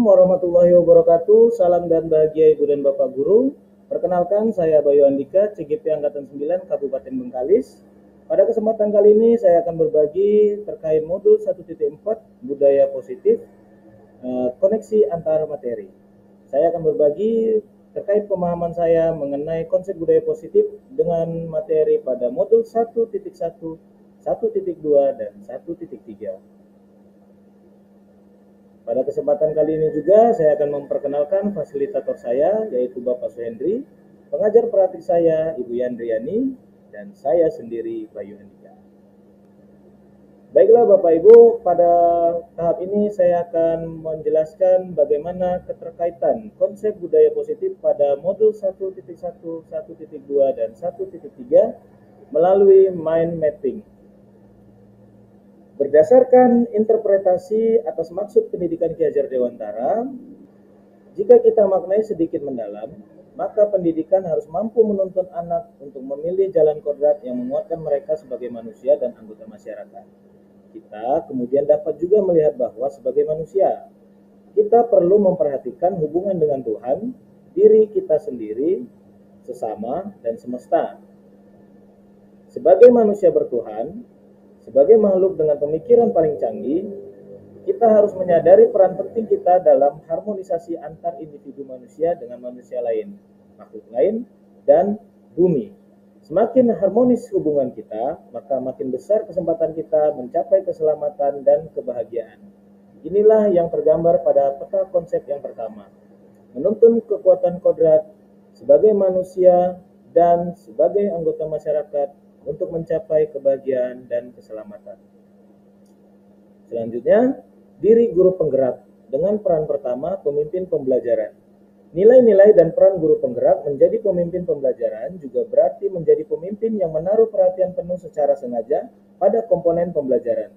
warahmatullahi wabarakatuh. Salam dan bahagia Ibu dan Bapak Guru. Perkenalkan, saya Bayu Andika, CGP Angkatan 9 Kabupaten Bengkalis. Pada kesempatan kali ini saya akan berbagi terkait modul 1.4 budaya positif, koneksi antar materi. Saya akan berbagi terkait pemahaman saya mengenai konsep budaya positif dengan materi pada modul 1.1, 1.2, dan 1.3. Pada kesempatan kali ini juga saya akan memperkenalkan fasilitator saya, yaitu Bapak Suhendri, pengajar praktik saya Ibu Yandriani, dan saya sendiri Bayu Andika. Baiklah Bapak Ibu, pada tahap ini saya akan menjelaskan bagaimana keterkaitan konsep budaya positif pada modul 1.1, 1.2, dan 1.3 melalui mind mapping. Berdasarkan interpretasi atas maksud pendidikan Ki Hajar Dewantara, jika kita maknai sedikit mendalam, maka pendidikan harus mampu menuntun anak untuk memilih jalan kodrat yang menguatkan mereka sebagai manusia dan anggota masyarakat. Kita kemudian dapat juga melihat bahwa sebagai manusia, kita perlu memperhatikan hubungan dengan Tuhan, diri kita sendiri, sesama, dan semesta. Sebagai manusia bertuhan, sebagai makhluk dengan pemikiran paling canggih, kita harus menyadari peran penting kita dalam harmonisasi antar individu manusia dengan manusia lain, makhluk lain, dan bumi. Semakin harmonis hubungan kita, maka makin besar kesempatan kita mencapai keselamatan dan kebahagiaan. Inilah yang tergambar pada peta konsep yang pertama, menuntun kekuatan kodrat sebagai manusia dan sebagai anggota masyarakat untuk mencapai kebahagiaan dan keselamatan. Selanjutnya, diri guru penggerak dengan peran pertama, pemimpin pembelajaran. Nilai-nilai dan peran guru penggerak menjadi pemimpin pembelajaran juga berarti menjadi pemimpin yang menaruh perhatian penuh secara sengaja pada komponen pembelajaran.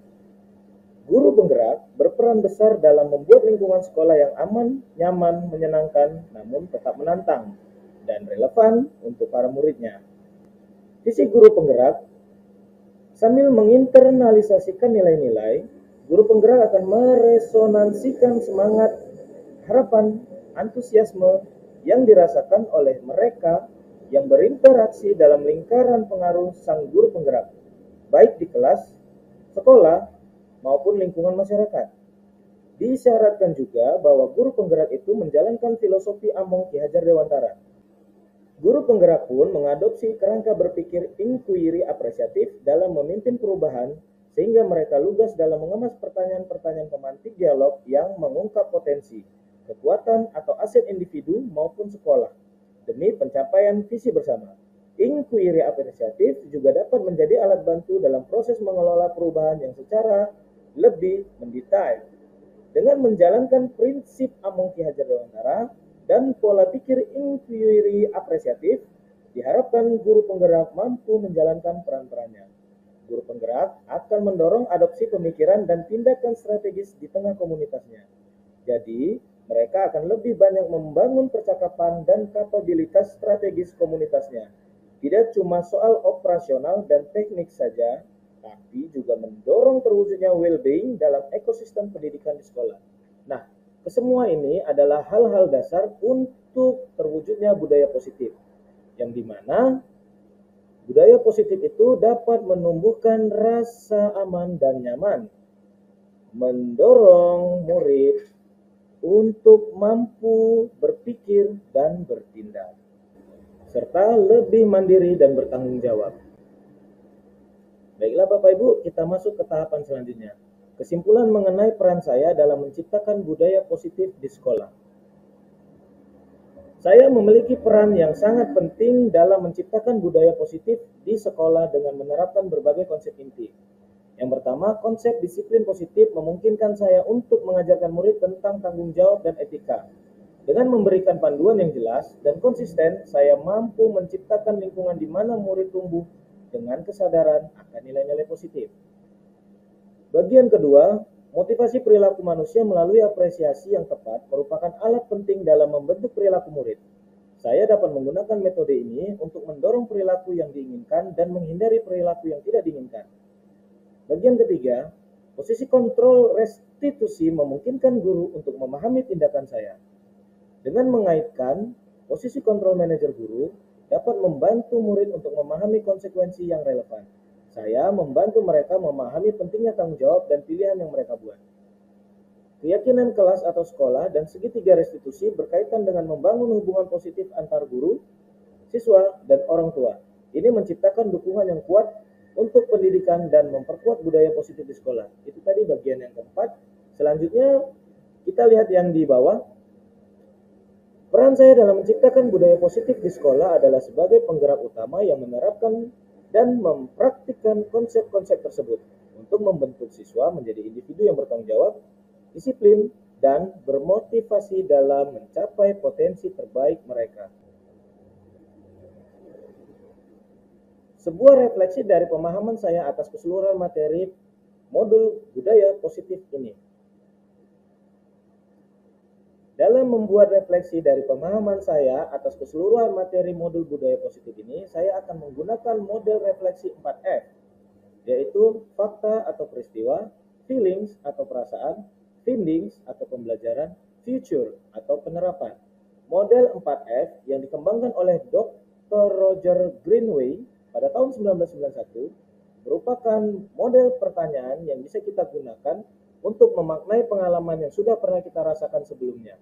Guru penggerak berperan besar dalam membuat lingkungan sekolah yang aman, nyaman, menyenangkan, namun tetap menantang dan relevan untuk para muridnya. Visi guru penggerak, sambil menginternalisasikan nilai-nilai, guru penggerak akan meresonansikan semangat, harapan, antusiasme yang dirasakan oleh mereka yang berinteraksi dalam lingkaran pengaruh sang guru penggerak, baik di kelas, sekolah, maupun lingkungan masyarakat. Disyaratkan juga bahwa guru penggerak itu menjalankan filosofi Among Ki Hajar Dewantara. Guru penggerak pun mengadopsi kerangka berpikir inquiry apresiatif dalam memimpin perubahan, sehingga mereka lugas dalam mengemas pertanyaan-pertanyaan pemantik dialog yang mengungkap potensi, kekuatan atau aset individu maupun sekolah, demi pencapaian visi bersama. Inquiry apresiatif juga dapat menjadi alat bantu dalam proses mengelola perubahan yang secara lebih mendetail. Dengan menjalankan prinsip Among Ki Hajar Dewantara dan pola pikir inquiry apresiatif, diharapkan guru penggerak mampu menjalankan peran-perannya. Guru penggerak akan mendorong adopsi pemikiran dan tindakan strategis di tengah komunitasnya. Jadi, mereka akan lebih banyak membangun percakapan dan kapabilitas strategis komunitasnya. Tidak cuma soal operasional dan teknik saja, tapi juga mendorong terwujudnya well-being dalam ekosistem pendidikan di sekolah. Nah, kesemua ini adalah hal-hal dasar untuk terwujudnya budaya positif, yang dimana budaya positif itu dapat menumbuhkan rasa aman dan nyaman, mendorong murid untuk mampu berpikir dan bertindak, serta lebih mandiri dan bertanggung jawab. Baiklah Bapak Ibu, kita masuk ke tahapan selanjutnya. Kesimpulan mengenai peran saya dalam menciptakan budaya positif di sekolah. Saya memiliki peran yang sangat penting dalam menciptakan budaya positif di sekolah dengan menerapkan berbagai konsep inti. Yang pertama, konsep disiplin positif memungkinkan saya untuk mengajarkan murid tentang tanggung jawab dan etika. Dengan memberikan panduan yang jelas dan konsisten, saya mampu menciptakan lingkungan di mana murid tumbuh dengan kesadaran akan nilai-nilai positif. Bagian kedua, motivasi perilaku manusia melalui apresiasi yang tepat merupakan alat penting dalam membentuk perilaku murid. Saya dapat menggunakan metode ini untuk mendorong perilaku yang diinginkan dan menghindari perilaku yang tidak diinginkan. Bagian ketiga, Posisi kontrol restitusi memungkinkan guru untuk memahami tindakan saya. Dengan mengaitkan posisi kontrol manajer guru dapat membantu murid untuk memahami konsekuensi yang relevan. Saya membantu mereka memahami pentingnya tanggung jawab dan pilihan yang mereka buat. Keyakinan kelas atau sekolah dan segitiga restitusi berkaitan dengan membangun hubungan positif antar guru, siswa, dan orang tua. Ini menciptakan dukungan yang kuat untuk pendidikan dan memperkuat budaya positif di sekolah. Itu tadi bagian yang keempat. Selanjutnya kita lihat yang di bawah. Peran saya dalam menciptakan budaya positif di sekolah adalah sebagai penggerak utama yang menerapkan dan mempraktikkan konsep-konsep tersebut untuk membentuk siswa menjadi individu yang bertanggung jawab, disiplin, dan bermotivasi dalam mencapai potensi terbaik mereka. Sebuah refleksi dari pemahaman saya atas keseluruhan materi modul budaya positif ini. Dalam membuat refleksi dari pemahaman saya atas keseluruhan materi modul budaya positif ini, saya akan menggunakan model refleksi 4F, yaitu fakta atau peristiwa, feelings atau perasaan, findings atau pembelajaran, future atau penerapan. Model 4F yang dikembangkan oleh Dr. Roger Greenway pada tahun 1991 merupakan model pertanyaan yang bisa kita gunakan untuk memaknai pengalaman yang sudah pernah kita rasakan sebelumnya.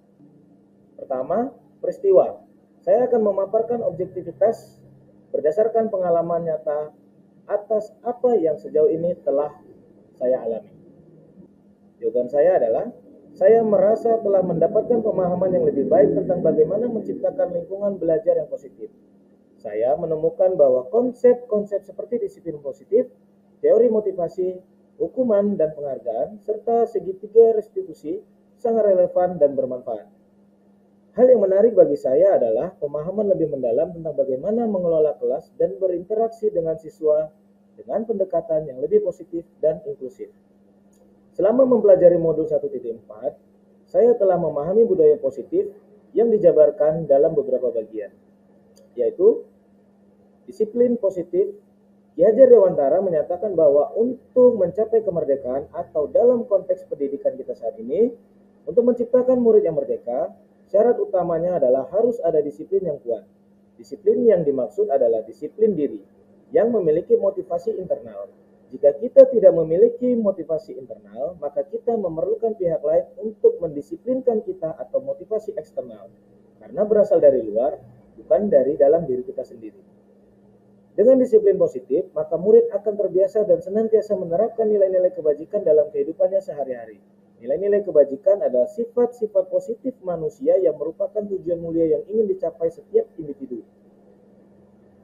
Pertama, peristiwa. Saya akan memaparkan objektivitas berdasarkan pengalaman nyata atas apa yang sejauh ini telah saya alami. Jawaban saya adalah, saya merasa telah mendapatkan pemahaman yang lebih baik tentang bagaimana menciptakan lingkungan belajar yang positif. Saya menemukan bahwa konsep-konsep seperti disiplin positif, teori motivasi, hukuman dan penghargaan, serta segitiga restitusi sangat relevan dan bermanfaat. Hal yang menarik bagi saya adalah pemahaman lebih mendalam tentang bagaimana mengelola kelas dan berinteraksi dengan siswa dengan pendekatan yang lebih positif dan inklusif. Selama mempelajari modul 1.4, saya telah memahami budaya positif yang dijabarkan dalam beberapa bagian, yaitu disiplin positif. Ki Hajar Dewantara menyatakan bahwa untuk mencapai kemerdekaan atau dalam konteks pendidikan kita saat ini, untuk menciptakan murid yang merdeka, syarat utamanya adalah harus ada disiplin yang kuat. Disiplin yang dimaksud adalah disiplin diri yang memiliki motivasi internal. Jika kita tidak memiliki motivasi internal, maka kita memerlukan pihak lain untuk mendisiplinkan kita atau motivasi eksternal, karena berasal dari luar, bukan dari dalam diri kita sendiri. Dengan disiplin positif, maka murid akan terbiasa dan senantiasa menerapkan nilai-nilai kebajikan dalam kehidupannya sehari-hari. Nilai-nilai kebajikan adalah sifat-sifat positif manusia yang merupakan tujuan mulia yang ingin dicapai setiap individu.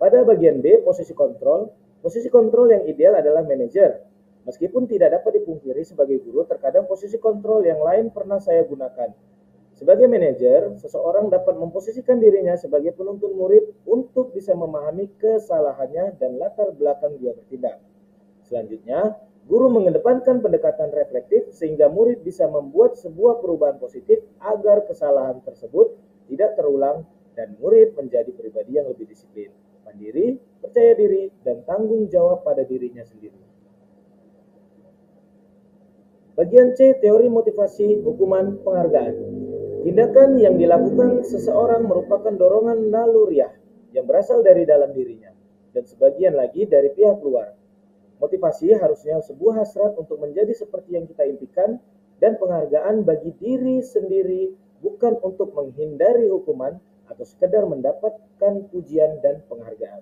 Pada bagian B, posisi kontrol. Posisi kontrol yang ideal adalah manajer. Meskipun tidak dapat dipungkiri sebagai guru, terkadang posisi kontrol yang lain pernah saya gunakan. Sebagai manajer, seseorang dapat memposisikan dirinya sebagai penuntun murid untuk bisa memahami kesalahannya dan latar belakang dia bertindak. Selanjutnya, guru mengedepankan pendekatan reflektif sehingga murid bisa membuat sebuah perubahan positif agar kesalahan tersebut tidak terulang dan murid menjadi pribadi yang lebih disiplin, mandiri, percaya diri, dan tanggung jawab pada dirinya sendiri. Bagian C, teori motivasi, hukuman, penghargaan. Tindakan yang dilakukan seseorang merupakan dorongan naluriah yang berasal dari dalam dirinya dan sebagian lagi dari pihak luar. Motivasi harusnya sebuah hasrat untuk menjadi seperti yang kita impikan dan penghargaan bagi diri sendiri, bukan untuk menghindari hukuman atau sekedar mendapatkan pujian dan penghargaan.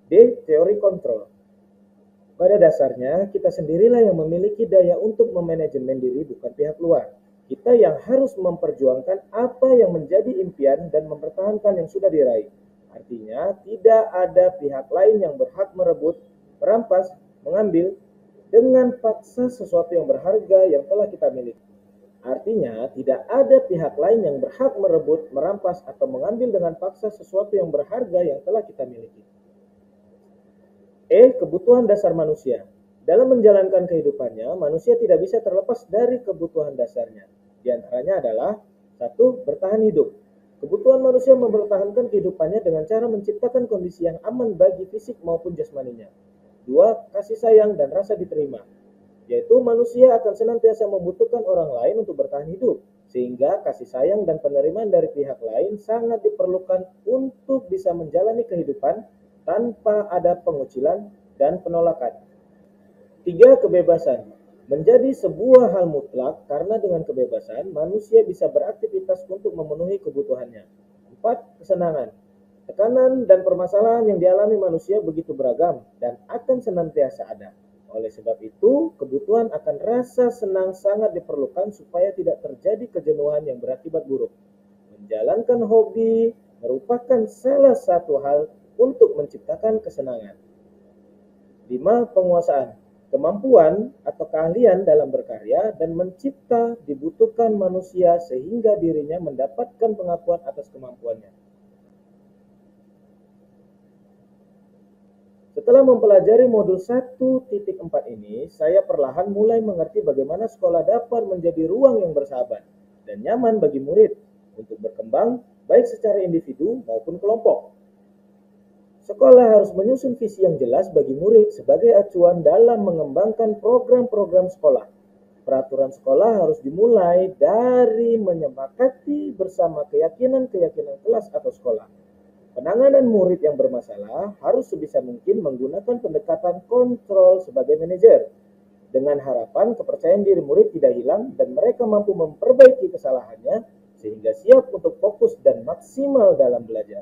D. Teori kontrol. Pada dasarnya, kita sendirilah yang memiliki daya untuk memanajemen diri, bukan pihak luar. Kita yang harus memperjuangkan apa yang menjadi impian dan mempertahankan yang sudah diraih. Artinya, tidak ada pihak lain yang berhak merebut, merampas, mengambil dengan paksa sesuatu yang berharga yang telah kita miliki. Artinya, tidak ada pihak lain yang berhak merebut, merampas, atau mengambil dengan paksa sesuatu yang berharga yang telah kita miliki. E. Kebutuhan dasar manusia. Dalam menjalankan kehidupannya, manusia tidak bisa terlepas dari kebutuhan dasarnya. Di antaranya adalah 1. Bertahan hidup. Kebutuhan manusia mempertahankan kehidupannya dengan cara menciptakan kondisi yang aman bagi fisik maupun jasmaninya. 2. Kasih sayang dan rasa diterima. yaitu manusia akan senantiasa membutuhkan orang lain untuk bertahan hidup, sehingga kasih sayang dan penerimaan dari pihak lain sangat diperlukan untuk bisa menjalani kehidupan tanpa ada pengucilan dan penolakan. 3. Kebebasan. Menjadi sebuah hal mutlak karena dengan kebebasan manusia bisa beraktivitas untuk memenuhi kebutuhannya. 4. Kesenangan. Tekanan dan permasalahan yang dialami manusia begitu beragam dan akan senantiasa ada. Oleh sebab itu, kebutuhan akan rasa senang sangat diperlukan supaya tidak terjadi kejenuhan yang berakibat buruk. Menjalankan hobi merupakan salah satu hal untuk menciptakan kesenangan. 5. Penguasaan. Kemampuan atau keahlian dalam berkarya dan mencipta dibutuhkan manusia sehingga dirinya mendapatkan pengakuan atas kemampuannya. Setelah mempelajari modul 1.4 ini, saya perlahan mulai mengerti bagaimana sekolah dapat menjadi ruang yang bersahabat dan nyaman bagi murid untuk berkembang baik secara individu maupun kelompok. Sekolah harus menyusun visi yang jelas bagi murid sebagai acuan dalam mengembangkan program-program sekolah. Peraturan sekolah harus dimulai dari menyepakati bersama keyakinan-keyakinan kelas atau sekolah. Penanganan murid yang bermasalah harus sebisa mungkin menggunakan pendekatan kontrol sebagai manajer, dengan harapan kepercayaan diri murid tidak hilang dan mereka mampu memperbaiki kesalahannya sehingga siap untuk fokus dan maksimal dalam belajar.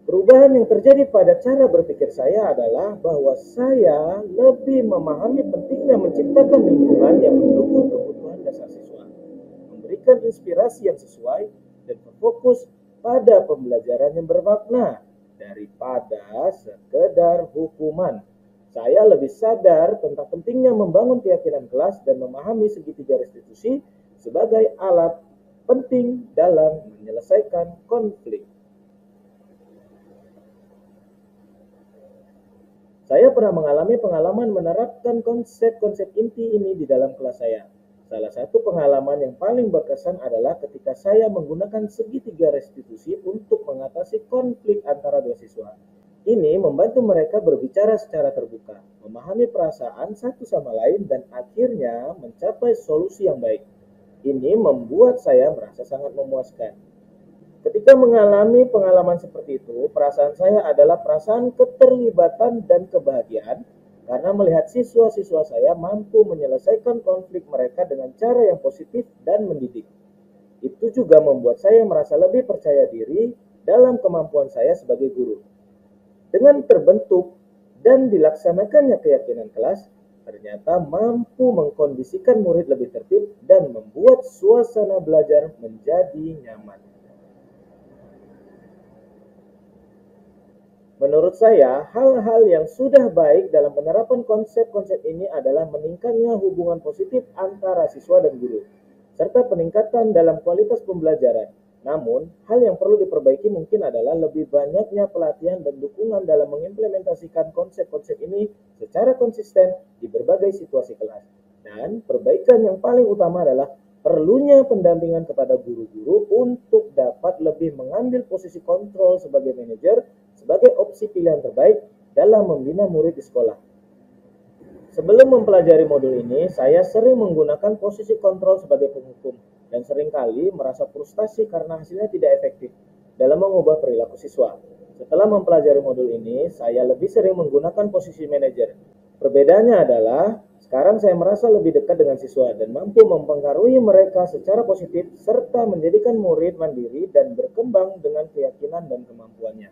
Perubahan yang terjadi pada cara berpikir saya adalah bahwa saya lebih memahami pentingnya menciptakan lingkungan yang mendukung kebutuhan dasar siswa, memberikan inspirasi yang sesuai, dan berfokus pada pembelajaran yang bermakna daripada sekedar hukuman. Saya lebih sadar tentang pentingnya membangun keyakinan kelas dan memahami segitiga restitusi sebagai alat penting dalam menyelesaikan konflik. Saya pernah mengalami pengalaman menerapkan konsep-konsep inti ini di dalam kelas saya. Salah satu pengalaman yang paling berkesan adalah ketika saya menggunakan segitiga restitusi untuk mengatasi konflik antara dua siswa. Ini membantu mereka berbicara secara terbuka, memahami perasaan satu sama lain, dan akhirnya mencapai solusi yang baik. Ini membuat saya merasa sangat memuaskan. Ketika mengalami pengalaman seperti itu, perasaan saya adalah perasaan keterlibatan dan kebahagiaan karena melihat siswa-siswa saya mampu menyelesaikan konflik mereka dengan cara yang positif dan mendidik. Itu juga membuat saya merasa lebih percaya diri dalam kemampuan saya sebagai guru. Dengan terbentuk dan dilaksanakannya keyakinan kelas, ternyata mampu mengkondisikan murid lebih tertib dan membuat suasana belajar menjadi nyaman. Menurut saya, hal-hal yang sudah baik dalam penerapan konsep-konsep ini adalah meningkatnya hubungan positif antara siswa dan guru, serta peningkatan dalam kualitas pembelajaran. Namun, hal yang perlu diperbaiki mungkin adalah lebih banyaknya pelatihan dan dukungan dalam mengimplementasikan konsep-konsep ini secara konsisten di berbagai situasi kelas. Dan perbaikan yang paling utama adalah perlunya pendampingan kepada guru-guru untuk dapat lebih mengambil posisi kontrol sebagai manajer sebagai opsi pilihan terbaik dalam membina murid di sekolah. Sebelum mempelajari modul ini, saya sering menggunakan posisi kontrol sebagai penghukum dan seringkali merasa frustasi karena hasilnya tidak efektif dalam mengubah perilaku siswa. Setelah mempelajari modul ini, saya lebih sering menggunakan posisi manajer. Perbedaannya adalah, sekarang saya merasa lebih dekat dengan siswa dan mampu mempengaruhi mereka secara positif serta menjadikan murid mandiri dan berkembang dengan keyakinan dan kemampuannya.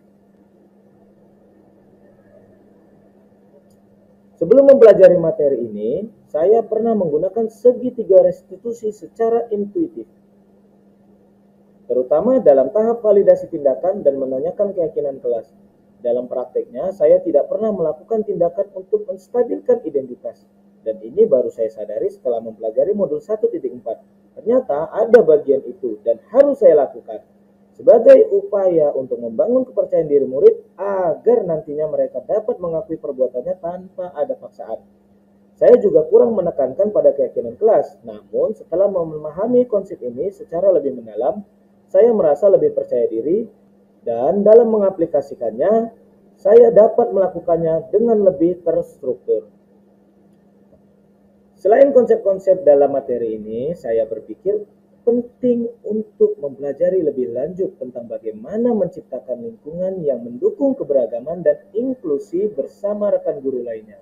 Sebelum mempelajari materi ini, saya pernah menggunakan segitiga restitusi secara intuitif, terutama dalam tahap validasi tindakan dan menanyakan keyakinan kelas. Dalam prakteknya, saya tidak pernah melakukan tindakan untuk menstabilkan identitas, dan ini baru saya sadari setelah mempelajari modul 1.4. Ternyata ada bagian itu dan harus saya lakukan sebagai upaya untuk membangun kepercayaan diri murid agar nantinya mereka dapat mengakui perbuatannya tanpa ada paksaan. Saya juga kurang menekankan pada keyakinan kelas, namun setelah memahami konsep ini secara lebih mendalam, saya merasa lebih percaya diri dan dalam mengaplikasikannya, saya dapat melakukannya dengan lebih terstruktur. Selain konsep-konsep dalam materi ini, saya berpikir penting untuk mempelajari lebih lanjut tentang bagaimana menciptakan lingkungan yang mendukung keberagaman dan inklusi bersama rekan guru lainnya.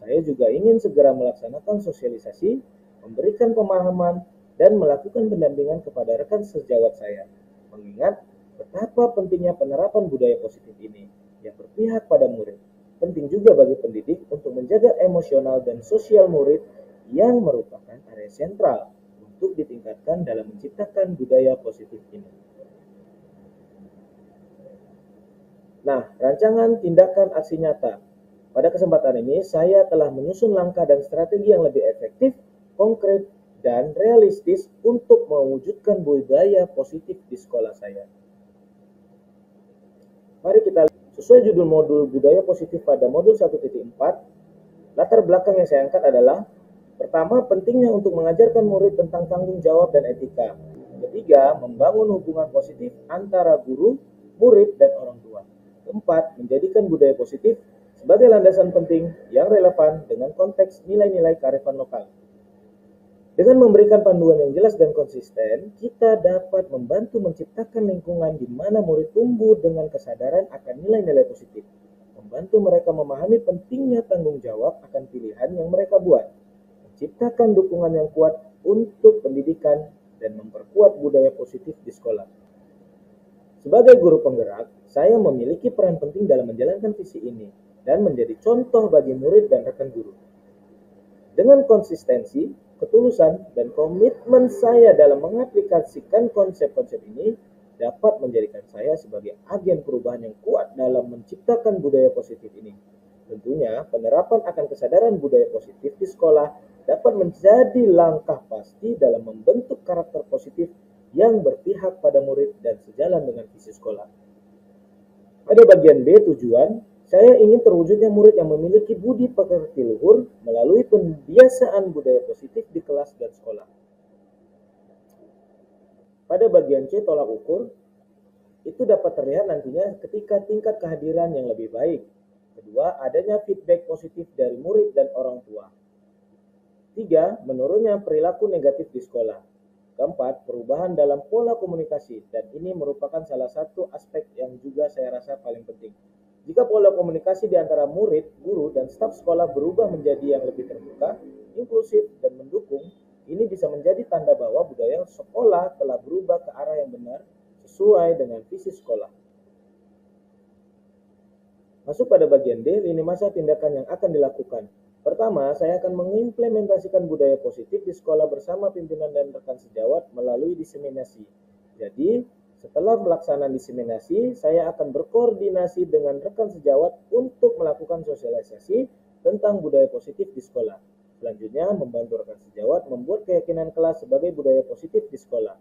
Saya juga ingin segera melaksanakan sosialisasi, memberikan pemahaman, dan melakukan pendampingan kepada rekan sejawat saya. Mengingat betapa pentingnya penerapan budaya positif ini yang berpihak pada murid. Penting juga bagi pendidik untuk menjaga emosional dan sosial murid yang merupakan area sentral untuk ditingkatkan dalam menciptakan budaya positif ini. Nah, rancangan tindakan aksi nyata. Pada kesempatan ini, saya telah menyusun langkah dan strategi yang lebih efektif, konkret, dan realistis untuk mewujudkan budaya positif di sekolah saya. Mari kita lihat. Sesuai judul modul budaya positif pada modul 1.4, latar belakang yang saya angkat adalah pertama, pentingnya untuk mengajarkan murid tentang tanggung jawab dan etika. Ketiga, membangun hubungan positif antara guru, murid, dan orang tua. Keempat, menjadikan budaya positif sebagai landasan penting yang relevan dengan konteks nilai-nilai kearifan lokal. Dengan memberikan panduan yang jelas dan konsisten, kita dapat membantu menciptakan lingkungan di mana murid tumbuh dengan kesadaran akan nilai-nilai positif, membantu mereka memahami pentingnya tanggung jawab akan pilihan yang mereka buat, menciptakan dukungan yang kuat untuk pendidikan, dan memperkuat budaya positif di sekolah. Sebagai guru penggerak, saya memiliki peran penting dalam menjalankan visi ini dan menjadi contoh bagi murid dan rekan guru. Dengan konsistensi, ketulusan, dan komitmen saya dalam mengaplikasikan konsep-konsep ini dapat menjadikan saya sebagai agen perubahan yang kuat dalam menciptakan budaya positif ini. Tentunya, penerapan akan kesadaran budaya positif di sekolah dapat menjadi langkah pasti dalam membentuk karakter positif yang berpihak pada murid dan sejalan dengan visi sekolah. Pada bagian B, tujuan, saya ingin terwujudnya murid yang memiliki budi pekerti luhur melalui pembiasaan budaya positif di kelas dan sekolah. Pada bagian C, tolak ukur, itu dapat terlihat nantinya ketika tingkat kehadiran yang lebih baik. Kedua, adanya feedback positif dari murid dan orang tua. Tiga, menurunnya perilaku negatif di sekolah. Keempat, perubahan dalam pola komunikasi, dan ini merupakan salah satu aspek yang juga saya rasa paling penting. Jika pola komunikasi di antara murid, guru, dan staf sekolah berubah menjadi yang lebih terbuka, inklusif, dan mendukung, ini bisa menjadi tanda bahwa budaya sekolah telah berubah ke arah yang benar sesuai dengan visi sekolah. Masuk pada bagian D, lini masa tindakan yang akan dilakukan. Pertama, saya akan mengimplementasikan budaya positif di sekolah bersama pimpinan dan rekan sejawat melalui diseminasi. Jadi, setelah melaksanakan diseminasi, saya akan berkoordinasi dengan rekan sejawat untuk melakukan sosialisasi tentang budaya positif di sekolah. Selanjutnya, membantu rekan sejawat membuat keyakinan kelas sebagai budaya positif di sekolah.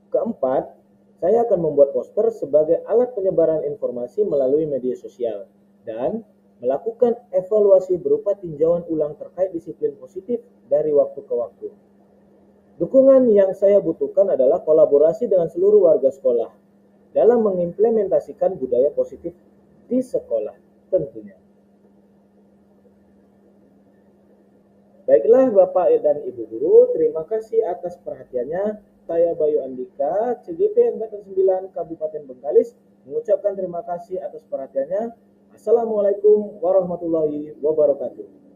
Keempat, saya akan membuat poster sebagai alat penyebaran informasi melalui media sosial dan melakukan evaluasi berupa tinjauan ulang terkait disiplin positif dari waktu ke waktu. Dukungan yang saya butuhkan adalah kolaborasi dengan seluruh warga sekolah dalam mengimplementasikan budaya positif di sekolah tentunya. Baiklah Bapak dan Ibu Guru, terima kasih atas perhatiannya. Saya Bayu Andika, CGP Angkatan 9 Kabupaten Bengkalis, mengucapkan terima kasih atas perhatiannya. Assalamualaikum warahmatullahi wabarakatuh.